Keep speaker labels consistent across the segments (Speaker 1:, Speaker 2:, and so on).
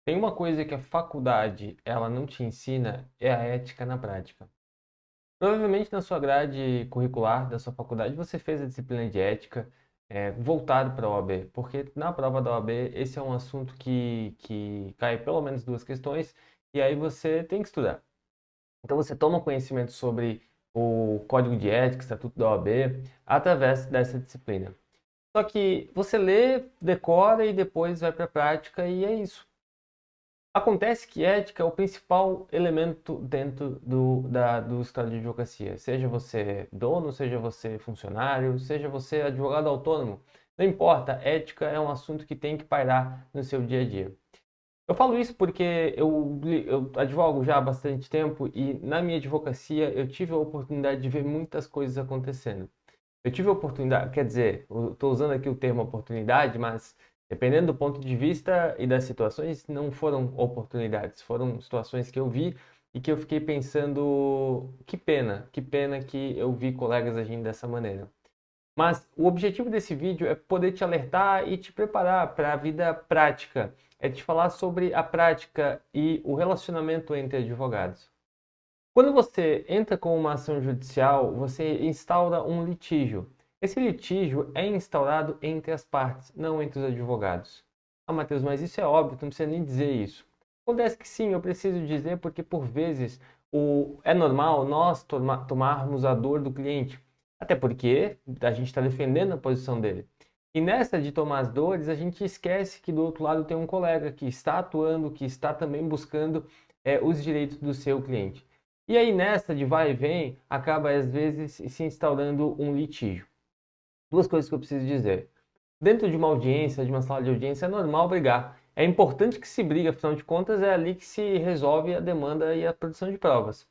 Speaker 1: Tem uma coisa que a faculdade ela não te ensina, é a ética na prática. Provavelmente na sua grade curricular da sua faculdade você fez a disciplina de ética voltado para a OAB, porque na prova da OAB esse é um assunto que cai pelo menos duas questões e aí você tem que estudar. Então você toma conhecimento sobre o Código de Ética, Estatuto da OAB, através dessa disciplina. Só que você lê, decora e depois vai para a prática e é isso. Acontece que ética é o principal elemento dentro do escritório de advocacia. Seja você dono, seja você funcionário, seja você advogado autônomo. Não importa, ética é um assunto que tem que pairar no seu dia a dia. Eu falo isso porque eu advogo já há bastante tempo e na minha advocacia eu tive a oportunidade de ver muitas coisas acontecendo. Eu tive a oportunidade, quer dizer, estou usando aqui o termo oportunidade, mas dependendo do ponto de vista e das situações, não foram oportunidades, foram situações que eu vi e que eu fiquei pensando, que pena que eu vi colegas agindo dessa maneira. Mas o objetivo desse vídeo é poder te alertar e te preparar para a vida prática, é te falar sobre a prática e o relacionamento entre advogados. Quando você entra com uma ação judicial, você instaura um litígio. Esse litígio é instaurado entre as partes, não entre os advogados. Ah, Matheus, mas isso é óbvio, tu não precisa nem dizer isso. Acontece que sim, eu preciso dizer porque por vezes é normal nós tomarmos a dor do cliente, até porque a gente está defendendo a posição dele. E nessa de tomar as dores, a gente esquece que do outro lado tem um colega que está atuando, que está também buscando os direitos do seu cliente. E aí nessa de vai e vem, acaba às vezes se instaurando um litígio. Duas coisas que eu preciso dizer. Dentro de uma audiência, de uma sala de audiência, é normal brigar. É importante que se brigue, afinal de contas, é ali que se resolve a demanda e a produção de provas.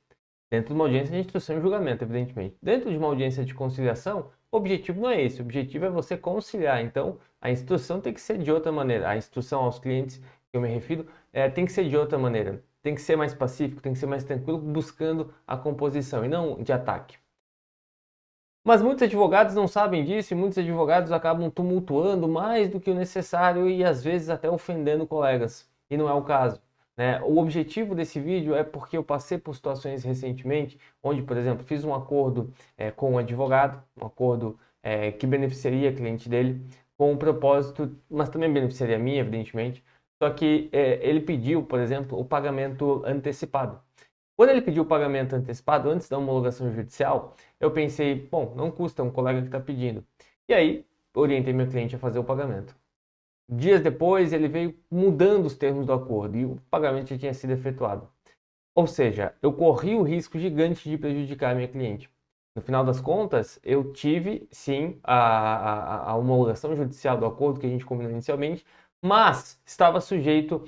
Speaker 1: Dentro de uma audiência de instrução e julgamento, evidentemente. Dentro de uma audiência de conciliação, o objetivo não é esse. O objetivo é você conciliar. Então, a instrução tem que ser de outra maneira. A instrução aos clientes que eu me refiro tem que ser de outra maneira. Tem que ser mais pacífico, tem que ser mais tranquilo, buscando a composição e não de ataque. Mas muitos advogados não sabem disso e muitos advogados acabam tumultuando mais do que o necessário e às vezes até ofendendo colegas. E não é o caso, né? O objetivo desse vídeo é porque eu passei por situações recentemente onde, por exemplo, fiz um acordo com um advogado, um acordo que beneficiaria a cliente dele, com um propósito, mas também beneficiaria a mim, evidentemente. Só que ele pediu, por exemplo, o pagamento antecipado. Quando ele pediu o pagamento antecipado antes da homologação judicial, eu pensei, bom, não custa, é um colega que está pedindo. E aí, orientei meu cliente a fazer o pagamento. Dias depois, ele veio mudando os termos do acordo e o pagamento já tinha sido efetuado. Ou seja, eu corri o risco gigante de prejudicar a minha cliente. No final das contas, eu tive, sim, a homologação judicial do acordo que a gente combinou inicialmente, mas estava sujeito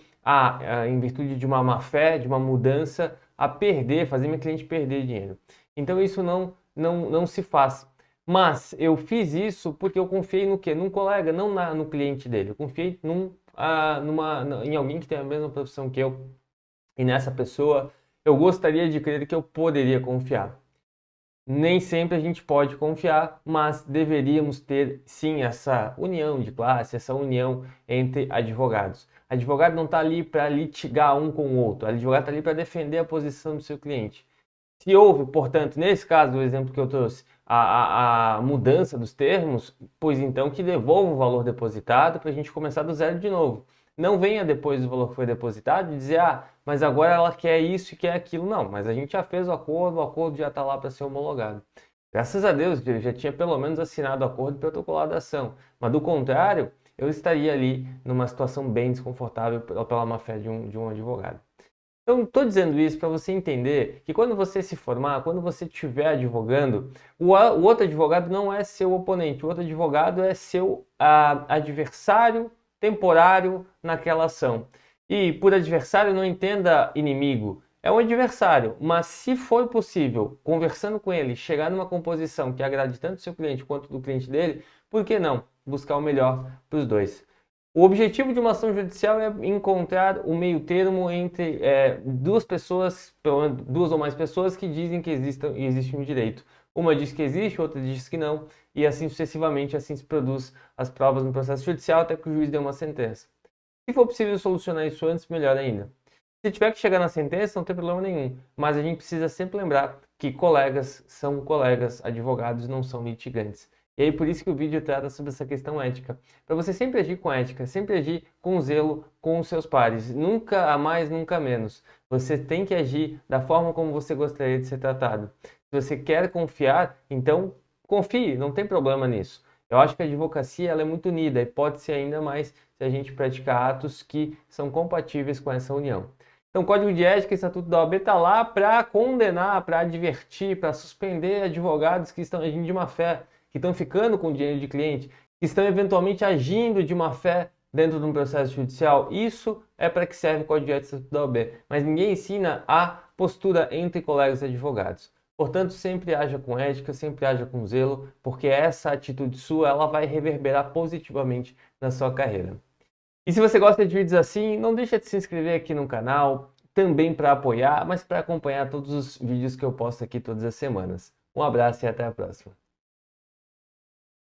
Speaker 1: em virtude de uma má-fé, de uma mudança, a perder, fazer minha cliente perder dinheiro. Então isso não se faz. Mas eu fiz isso porque eu confiei no quê? Num colega, não no cliente dele. Eu confiei em alguém que tem a mesma profissão que eu. E nessa pessoa, eu gostaria de crer que eu poderia confiar. Nem sempre a gente pode confiar, mas deveríamos ter sim essa união de classe, essa união entre advogados. Advogado não está ali para litigar um com o outro, o advogado está ali para defender a posição do seu cliente. Se houve, portanto, nesse caso do exemplo que eu trouxe, a mudança dos termos, pois então que devolva o valor depositado para a gente começar do zero de novo. Não venha depois do valor que foi depositado e dizer, ah, mas agora ela quer isso e quer aquilo. Não, mas a gente já fez o acordo já está lá para ser homologado. Graças a Deus, eu já tinha pelo menos assinado o acordo e protocolado a ação. Mas do contrário, eu estaria ali numa situação bem desconfortável pela má-fé de um advogado. Então, estou dizendo isso para você entender que quando você se formar, quando você estiver advogando, o outro advogado não é seu oponente, o outro advogado é seu adversário temporário naquela ação. E por adversário não entenda inimigo, é um adversário, mas se for possível, conversando com ele, chegar numa composição que agrade tanto o seu cliente quanto do cliente dele, por que não buscar o melhor para os dois? O objetivo de uma ação judicial é encontrar o meio termo entre duas pessoas, duas ou mais pessoas que dizem que existe um direito. Uma diz que existe, outra diz que não, e assim sucessivamente, assim se produz as provas no processo judicial até que o juiz dê uma sentença. Se for possível solucionar isso antes, melhor ainda. Se tiver que chegar na sentença, não tem problema nenhum, mas a gente precisa sempre lembrar que colegas são colegas, advogados não são litigantes. E aí por isso que o vídeo trata sobre essa questão ética. Para você sempre agir com ética, sempre agir com zelo com os seus pares. Nunca a mais, nunca a menos. Você tem que agir da forma como você gostaria de ser tratado. Se você quer confiar, então confie, não tem problema nisso. Eu acho que a advocacia ela é muito unida e pode ser ainda mais se a gente praticar atos que são compatíveis com essa união. Então, o Código de Ética e Estatuto da OAB está lá para condenar, para advertir, para suspender advogados que estão agindo de má fé, que estão ficando com dinheiro de cliente, que estão eventualmente agindo de má fé dentro de um processo judicial. Isso é para que serve o Código de Ética e Estatuto da OAB. Mas ninguém ensina a postura entre colegas advogados. Portanto, sempre haja com ética, sempre haja com zelo, porque essa atitude sua ela vai reverberar positivamente na sua carreira. E se você gosta de vídeos assim, não deixa de se inscrever aqui no canal, também para apoiar, mas para acompanhar todos os vídeos que eu posto aqui todas as semanas. Um abraço e até a próxima.